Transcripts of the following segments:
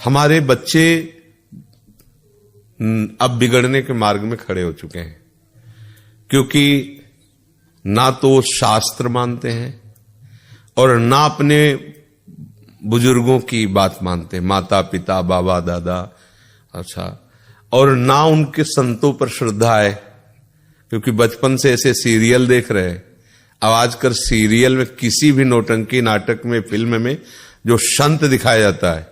हमारे बच्चे अब बिगड़ने के मार्ग में खड़े हो चुके हैं, क्योंकि ना तो शास्त्र मानते हैं और ना अपने बुजुर्गों की बात मानते हैं, माता पिता बाबा दादा, अच्छा, और ना उनके संतों पर श्रद्धा है, क्योंकि बचपन से ऐसे सीरियल देख रहे हैं। अब आजकल सीरियल में किसी भी नौटंकी नाटक में फिल्म में जो संत दिखाया जाता है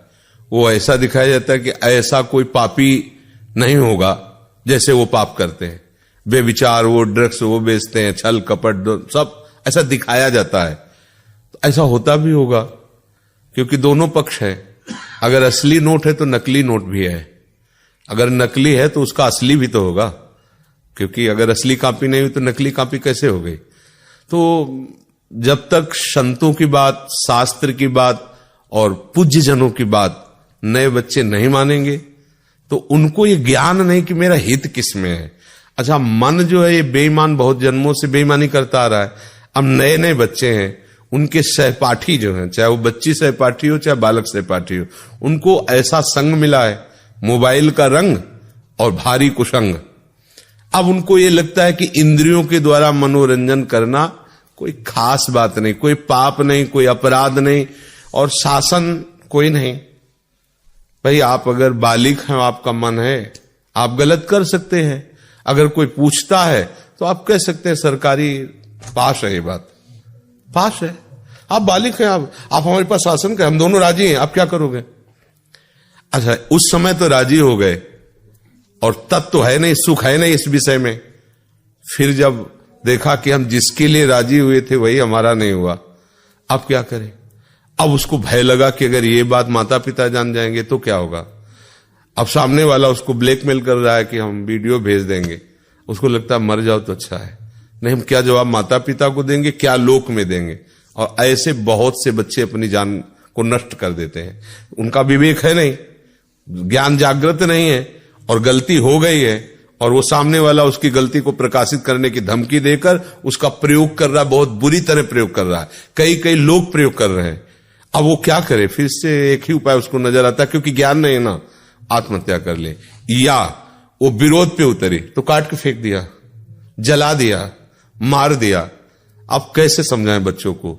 वो ऐसा दिखाया जाता है कि ऐसा कोई पापी नहीं होगा जैसे वो पाप करते हैं, बेविचार, वो ड्रग्स वो बेचते हैं, छल कपट सब ऐसा दिखाया जाता है। तो ऐसा होता भी होगा, क्योंकि दोनों पक्ष है। अगर असली नोट है तो नकली नोट भी है, अगर नकली है तो उसका असली भी तो होगा, क्योंकि अगर असली कॉपी नहीं हुई तो नकली कॉपी कैसे हो गई। तो जब तक संतों की बात, शास्त्र की बात और पूज्य जनों की बात नए बच्चे नहीं मानेंगे तो उनको ये ज्ञान नहीं कि मेरा हित किसमें है। अच्छा, मन जो है ये बेईमान बहुत जन्मों से बेईमानी करता आ रहा है। अब नए नए बच्चे हैं, उनके सहपाठी जो हैं, चाहे वो बच्ची सहपाठी हो चाहे बालक सहपाठी हो, उनको ऐसा संग मिला है, मोबाइल का रंग और भारी कुसंग। अब उनको ये लगता है कि इंद्रियों के द्वारा मनोरंजन करना कोई खास बात नहीं, कोई पाप नहीं, कोई अपराध नहीं और शासन कोई नहीं। भाई आप अगर बालिग हैं, आपका मन है, आप गलत कर सकते हैं। अगर कोई पूछता है तो आप कह सकते हैं सरकारी पास है, ये बात पास है, आप बालिग हैं, आप हमारे पास शासन का, हम दोनों राजी हैं, आप क्या करोगे। अच्छा, उस समय तो राजी हो गए और तब तो है नहीं, सुख है नहीं इस विषय में। फिर जब देखा कि हम जिसके लिए राजी हुए थे वही हमारा नहीं हुआ, अब क्या करें। अब उसको भय लगा कि अगर ये बात माता पिता जान जाएंगे तो क्या होगा। अब सामने वाला उसको ब्लैकमेल कर रहा है कि हम वीडियो भेज देंगे, उसको लगता है मर जाओ तो अच्छा है। नहीं, हम क्या जवाब माता पिता को देंगे, क्या लोक में देंगे। और ऐसे बहुत से बच्चे अपनी जान को नष्ट कर देते हैं। उनका विवेक है नहीं, ज्ञान जागृत नहीं है और गलती हो गई है और वो सामने वाला उसकी गलती को प्रकाशित करने की धमकी देकर उसका प्रयोग कर रहा है, बहुत बुरी तरह प्रयोग कर रहा है। कई लोग प्रयोग कर रहे हैं। अब वो क्या करे, फिर से एक ही उपाय उसको नजर आता है, क्योंकि ज्ञान नहीं है ना, आत्महत्या कर ले। या वो विरोध पे उतरी तो काट के फेंक दिया, जला दिया, मार दिया। अब कैसे समझाएं बच्चों को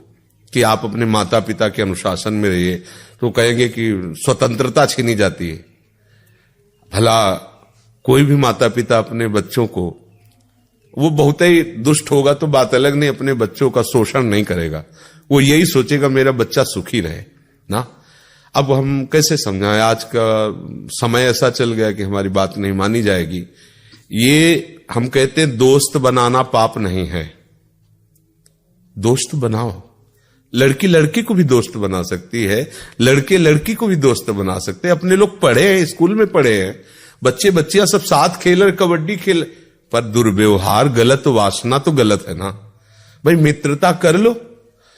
कि आप अपने माता पिता के अनुशासन में रहिए, तो कहेंगे कि स्वतंत्रता छीनी जाती है। भला कोई भी माता पिता अपने बच्चों को, वो बहुत ही दुष्ट होगा तो बात अलग, नहीं, अपने बच्चों का शोषण नहीं करेगा, वो यही सोचेगा मेरा बच्चा सुखी रहे ना। अब हम कैसे समझाएं, आज का समय ऐसा चल गया कि हमारी बात नहीं मानी जाएगी। ये हम कहते हैं दोस्त बनाना पाप नहीं है, दोस्त बनाओ। लड़की लड़की को भी दोस्त बना सकती है, लड़के लड़की को भी दोस्त बना सकते हैं। अपने लोग पढ़े हैं, स्कूल में पढ़े हैं, बच्चे बच्चियां सब साथ खेल रहे, कबड्डी खेल, पर दुर्व्यवहार गलत, वासना तो गलत है ना। भाई मित्रता कर लो,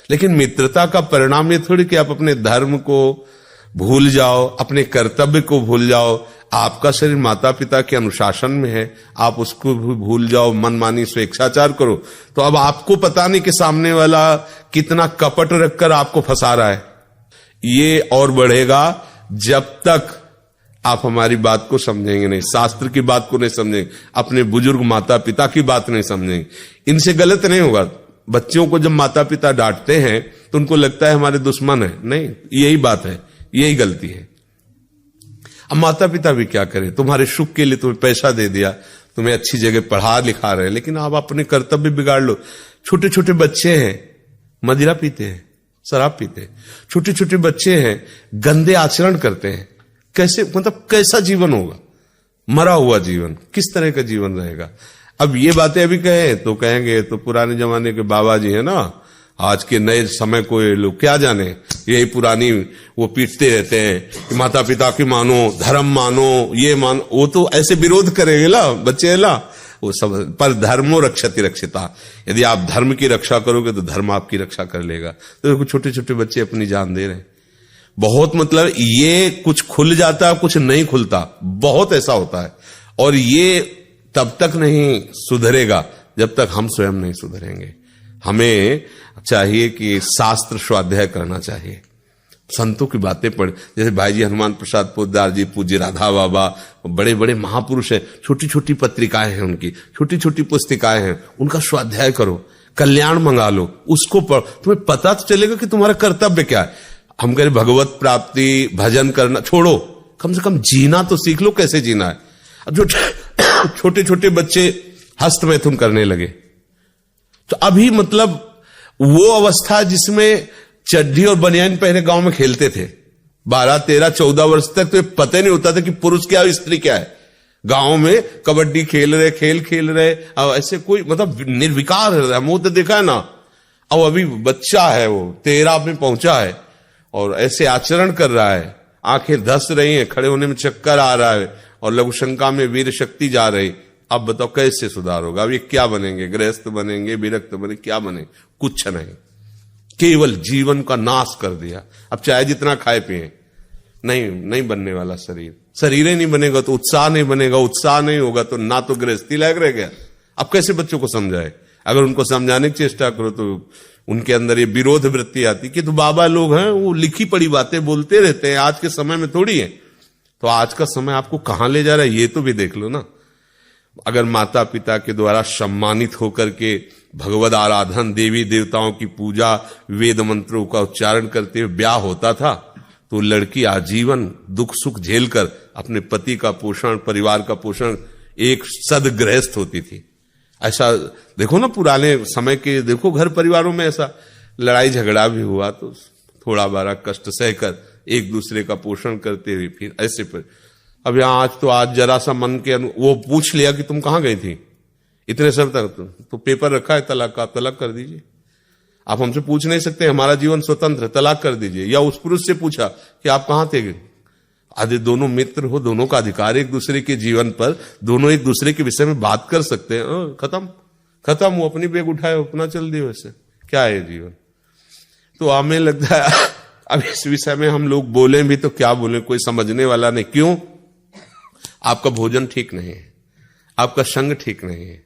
लेकिन मित्रता का परिणाम ये थोड़ी कि आप अपने धर्म को भूल जाओ, अपने कर्तव्य को भूल जाओ। आपका शरीर माता पिता के अनुशासन में है, आप उसको भी भूल जाओ, मनमानी स्वेच्छाचार करो, तो अब आपको पता नहीं कि सामने वाला कितना कपट रखकर आपको फंसा रहा है। ये और बढ़ेगा जब तक आप हमारी बात को समझेंगे नहीं, शास्त्र की बात को नहीं समझेंगे, अपने बुजुर्ग माता पिता की बात नहीं समझेंगे। इनसे गलत नहीं होगा। बच्चों को जब माता पिता डांटते हैं तो उनको लगता है हमारे दुश्मन है, नहीं, यही बात है, यही गलती है। अब माता पिता भी क्या करें, तुम्हारे सुख के लिए तुम्हें पैसा दे दिया, तुम्हें अच्छी जगह पढ़ा लिखा रहे, लेकिन आप अपने कर्तव्य बिगाड़ लो। छोटे छोटे बच्चे हैं, मदिरा पीते हैं, शराब पीते हैं, छोटे छोटे बच्चे हैं, गंदे आचरण करते हैं। कैसे, मतलब कैसा जीवन होगा, मरा हुआ जीवन, किस तरह का जीवन रहेगा। अब ये बातें अभी कहें तो कहेंगे तो पुराने जमाने के बाबा जी है ना, आज के नए समय को ये लोग क्या जाने, यही पुरानी वो पीटते रहते हैं कि माता पिता की मानो, धर्म मानो, ये मानो। वो तो ऐसे विरोध करेंगे ला बच्चे ला, वो सब। पर धर्मो रक्षति रक्षिता, यदि आप धर्म की रक्षा करोगे तो धर्म आपकी रक्षा कर लेगा। तो छोटे छोटे बच्चे अपनी जान दे रहे हैं। बहुत, मतलब ये कुछ खुल जाता है, कुछ नहीं खुलता, बहुत ऐसा होता है। और ये तब तक नहीं सुधरेगा जब तक हम स्वयं नहीं सुधरेंगे। हमें चाहिए कि शास्त्र स्वाध्याय करना चाहिए, संतों की बातें पढ़, जैसे भाई जी हनुमान प्रसाद पोद्दार जी, पूज्य राधा बाबा, बड़े बड़े महापुरुष हैं, छोटी छोटी पत्रिकाएं हैं उनकी, छोटी छोटी पुस्तिकाएं हैं, उनका स्वाध्याय करो, कल्याण मंगा लो, उसको पढ़, तुम्हें पता तो चलेगा कि तुम्हारा कर्तव्य क्या है। हम कह रहे भगवत प्राप्ति, भजन करना छोड़ो, कम से कम जीना तो सीख लो, कैसे जीना है। अब जो छोटे छोटे बच्चे हस्त मैथुन करने लगे, तो अभी मतलब वो अवस्था जिसमें चड्ढी और बनियान पहने गांव में खेलते थे, 12, 13, 14 वर्ष तक तो ये पता ही नहीं होता था कि पुरुष क्या और स्त्री क्या है। गांव में कबड्डी खेल रहे, खेल खेल रहे, अब ऐसे कोई मतलब निर्विकार है, मुंह तो देखा है ना। अब अभी बच्चा है, वो 13 में पहुंचा है और ऐसे आचरण कर रहा है, आंखें धस रही हैं, खड़े होने में चक्कर आ रहा है और लघु शंका में वीर शक्ति जा रही। अब बताओ कैसे सुधार होगा? अब ये क्या बनेंगे? गृहस्थ बनेंगे, विरक्त बनेंगे, क्या बने? कुछ नहीं, केवल जीवन का नाश कर दिया। अब चाहे जितना खाए पिए, नहीं बनने वाला शरीर, शरीर ही नहीं बनेगा तो उत्साह नहीं बनेगा, उत्साह नहीं होगा तो ना तो गृहस्थी लायक रह गया। अब कैसे बच्चों को समझाए? अगर उनको समझाने की चेष्टा करो तो उनके अंदर ये विरोध वृत्ति आती कि तो बाबा लोग हैं, वो लिखी पड़ी बातें बोलते रहते हैं, आज के समय में थोड़ी है। तो आज का समय आपको कहां ले जा रहा है ये तो भी देख लो ना। अगर माता पिता के द्वारा सम्मानित होकर के भगवद आराधन, देवी देवताओं की पूजा, वेद मंत्रों का उच्चारण करते हुए ब्याह होता था तो लड़की आजीवन दुख सुख झेलकर अपने पति का पोषण, परिवार का पोषण, एक सदगृहस्थ होती थी। ऐसा देखो ना पुराने समय के, देखो घर परिवारों में ऐसा लड़ाई झगड़ा भी हुआ तो थोड़ा बारा कष्ट सहकर एक दूसरे का पोषण करते हुए फिर ऐसे पर। अब यहां आज जरा सा मन के वो पूछ लिया कि तुम कहां गई थी इतने समय तक, तो पेपर रखा है तलाक का, आप तलाक कर दीजिए। आप हमसे पूछ नहीं सकते, हमारा जीवन स्वतंत्र, तलाक कर दीजिए। या उस पुरुष से पूछा कि आप कहां थे, आदि दोनों मित्र हो, दोनों का अधिकार एक दूसरे के जीवन पर, दोनों एक दूसरे के विषय में बात कर सकते हैं। खत्म, वो अपनी बैग उठाए अपना चल दिए, वैसे क्या है जीवन। तो हमें लगता है अब इस विषय में हम लोग बोलें भी तो क्या बोलें, कोई समझने वाला नहीं। क्यों? आपका भोजन ठीक नहीं है, आपका संग ठीक नहीं है,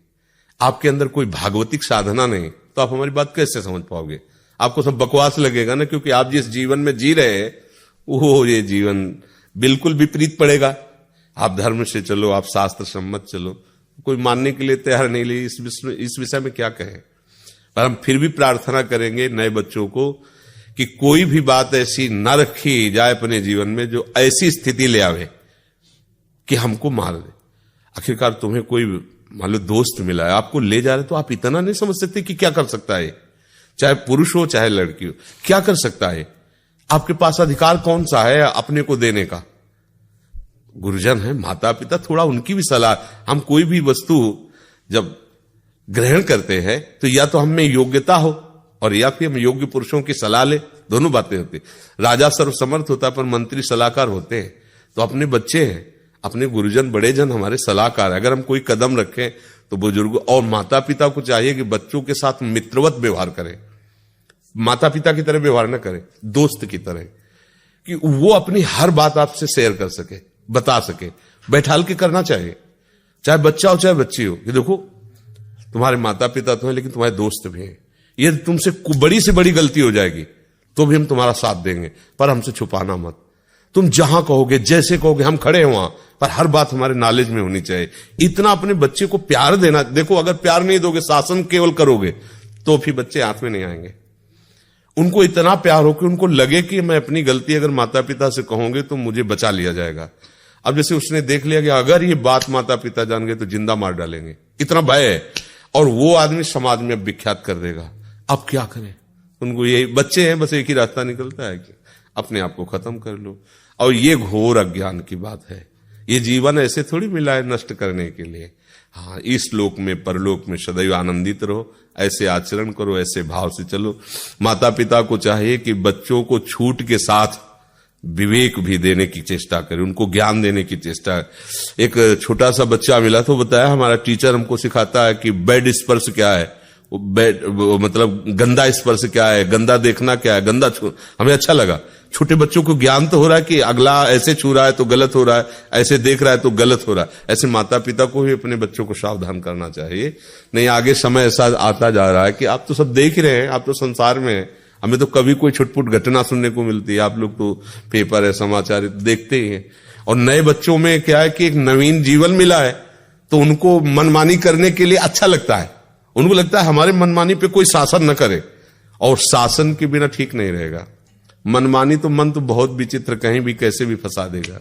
आपके अंदर कोई भागवतिक साधना नहीं, तो आप हमारी बात कैसे समझ पाओगे? आपको सब बकवास लगेगा ना, क्योंकि आप जिस जीवन में जी रहे हैं वो ये जीवन बिल्कुल विपरीत पड़ेगा। आप धर्म से चलो, आप शास्त्र सम्मत चलो, कोई मानने के लिए तैयार नहीं। ले इस विषय में क्या कहें। पर हम फिर भी प्रार्थना करेंगे नए बच्चों को कि कोई भी बात ऐसी न रखी जाए अपने जीवन में जो ऐसी स्थिति ले आवे कि हमको मार दे। आखिरकार तुम्हें कोई मान लो दोस्त मिला है, आपको ले जा रहे, तो आप इतना नहीं समझ सकते कि क्या कर सकता है, चाहे पुरुष हो चाहे लड़की हो, क्या कर सकता है। आपके पास अधिकार कौन सा है अपने को देने का? गुरुजन है, माता पिता, थोड़ा उनकी भी सलाह। हम कोई भी वस्तु जब ग्रहण करते हैं तो या तो हम में योग्यता हो और या फिर हम योग्य पुरुषों की सलाह ले, दोनों बातें होती। राजा सर्वसमर्थ होता है पर मंत्री सलाहकार होते हैं। तो अपने बच्चे हैं, अपने गुरुजन बड़े जन हमारे सलाहकार है। अगर हम कोई कदम रखें तो बुजुर्ग और माता पिता को चाहिए कि बच्चों के साथ मित्रवत व्यवहार करें, माता पिता की तरह व्यवहार न करें, दोस्त की तरह, कि वो अपनी हर बात आपसे शेयर कर सके, बता सके, बैठाल के करना चाहिए, चाहे बच्चा हो चाहे बच्ची हो। कि देखो तुम्हारे माता पिता तो हैं लेकिन तुम्हारे दोस्त भी हैं, ये तुमसे बड़ी से बड़ी गलती हो जाएगी तो भी हम तुम्हारा साथ देंगे, पर हमसे छुपाना मत। तुम जहां कहोगे, जैसे कहोगे, हम खड़े हैं वहां, पर हर बात हमारे नॉलेज में होनी चाहिए। इतना अपने बच्चे को प्यार देना। देखो अगर प्यार नहीं दोगे, शासन केवल करोगे, तो फिर बच्चे हाथ में नहीं आएंगे। उनको इतना प्यार हो कि उनको लगे कि मैं अपनी गलती अगर माता पिता से कहूंगे तो मुझे बचा लिया जाएगा। अब जैसे उसने देख लिया कि अगर ये बात माता पिता जान गए तो जिंदा मार डालेंगे, इतना भय है, और वो आदमी समाज में विख्यात कर देगा। अब क्या करें? उनको यही, बच्चे हैं, बस एक ही रास्ता निकलता है कि अपने आप को खत्म कर लो। और ये घोर अज्ञान की बात है। ये जीवन ऐसे थोड़ी मिला है नष्ट करने के लिए। हाँ, इस लोक में परलोक में सदैव आनंदित रहो, ऐसे आचरण करो, ऐसे भाव से चलो। माता पिता को चाहिए कि बच्चों को छूट के साथ विवेक भी देने की चेष्टा करें, उनको ज्ञान देने की चेष्टा। एक छोटा सा बच्चा मिला तो बताया, हमारा टीचर हमको सिखाता है कि बेड स्पर्श क्या है, मतलब गंदा स्पर्श क्या है, गंदा देखना क्या है, गंदा छू। हमें अच्छा लगा, छोटे बच्चों को ज्ञान तो हो रहा है कि अगला ऐसे छू रहा है तो गलत हो रहा है, ऐसे देख रहा है तो गलत हो रहा है। ऐसे माता पिता को भी अपने बच्चों को सावधान करना चाहिए। नहीं आगे समय ऐसा आता जा रहा है कि आप तो सब देख रहे हैं, आप तो संसार में हैं, हमें तो कभी कोई छुटपुट घटना सुनने को मिलती है, आप लोग तो पेपर है, समाचार देखते ही हैं। और नए बच्चों में क्या है कि एक नवीन जीवन मिला है, तो उनको मनमानी करने के लिए अच्छा लगता है। उनको लगता है हमारे मनमानी पे कोई शासन न करे, और शासन के बिना ठीक नहीं रहेगा। मनमानी तो मन तो बहुत विचित्र, कहीं भी कैसे भी फंसा देगा।